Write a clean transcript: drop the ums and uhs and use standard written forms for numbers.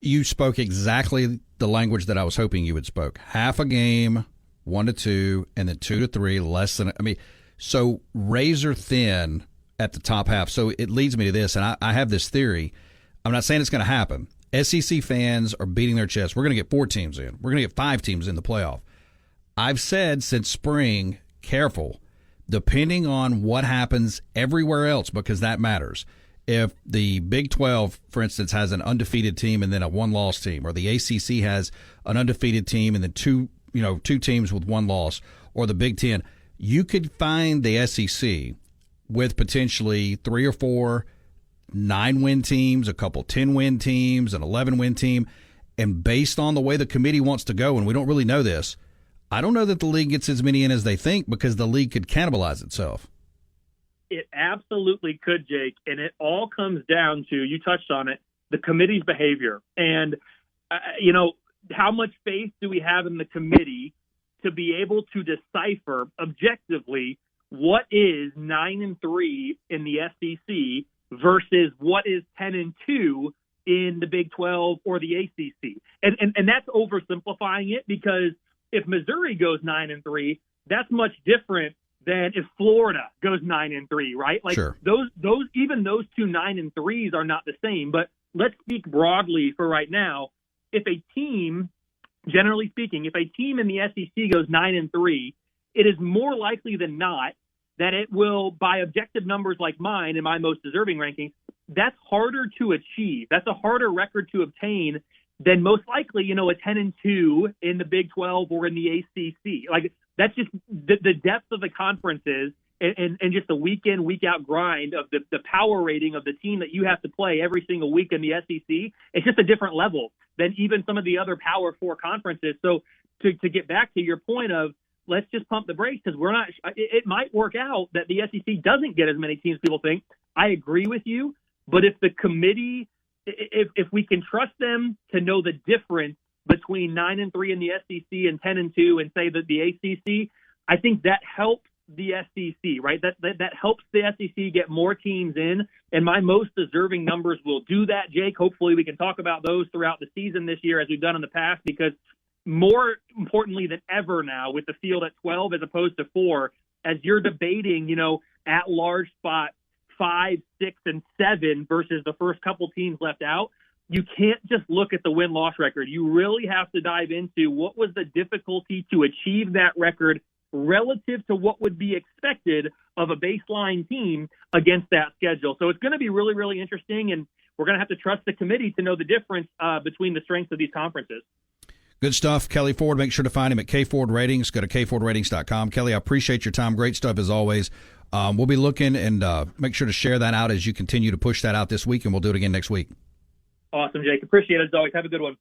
You spoke exactly the language that I was hoping you would spoke. Half a game, 1-2, and then 2-3, less than. I mean, so razor thin at the top half. So it leads me to this, and I have this theory. I'm not saying it's going to happen. SEC fans are beating their chest. We're going to get 4 teams in. We're going to get 5 teams in the playoff. I've said since spring, careful, depending on what happens everywhere else, because that matters. If the Big 12, for instance, has an undefeated team and then a one-loss team, or the ACC has an undefeated team and then two teams with one loss, or the Big 10, you could find the SEC with potentially 3 or 4 9-win teams, a couple 10-win teams, an 11-win team, and based on the way the committee wants to go, and we don't really know this, I don't know that the league gets as many in as they think, because the league could cannibalize itself. It absolutely could, Jake, and it all comes down to, you touched on it, the committee's behavior. And, how much faith do we have in the committee to be able to decipher objectively what is 9-3 in the SEC versus what is 10-2 in the Big 12 or the ACC? And that's oversimplifying it, because if Missouri goes 9-3, that's much different than if Florida goes 9-3, right? Like, sure. those even those two 9-3s are not the same. But let's speak broadly for right now. If a team, generally speaking, if a team in the SEC goes 9-3, it is more likely than not that it will, by objective numbers like mine in my most deserving rankings, that's harder to achieve. That's a harder record to obtain than most likely, a 10-2 in the Big 12 or in the ACC. Like, that's just the depth of the conferences and just the week in, week out grind of the power rating of the team that you have to play every single week in the SEC. It's just a different level than even some of the other Power 4 conferences. So to get back to your point of, let's just pump the brakes, because we're not. It might work out that the SEC doesn't get as many teams as people think. I agree with you, but if the committee, if we can trust them to know the difference between 9-3 in the SEC and 10-2, and say that the ACC, I think that helps the SEC, right? That helps the SEC get more teams in, and my most deserving numbers will do that, Jake. Hopefully we can talk about those throughout the season this year, as we've done in the past, because more importantly than ever now, with the field at 12 as opposed to 4, as you're debating, at large spot 5, 6, and 7 versus the first couple teams left out, you can't just look at the win-loss record. You really have to dive into what was the difficulty to achieve that record relative to what would be expected of a baseline team against that schedule. So it's going to be really, really interesting, and we're going to have to trust the committee to know the difference between the strengths of these conferences. Good stuff. Kelley Ford. Make sure to find him at K Ford Ratings. Go to kfordratings.com. Kelley, I appreciate your time. Great stuff as always. We'll be looking, and make sure to share that out as you continue to push that out this week, and we'll do it again next week. Awesome, Jake. Appreciate it as always. Have a good one.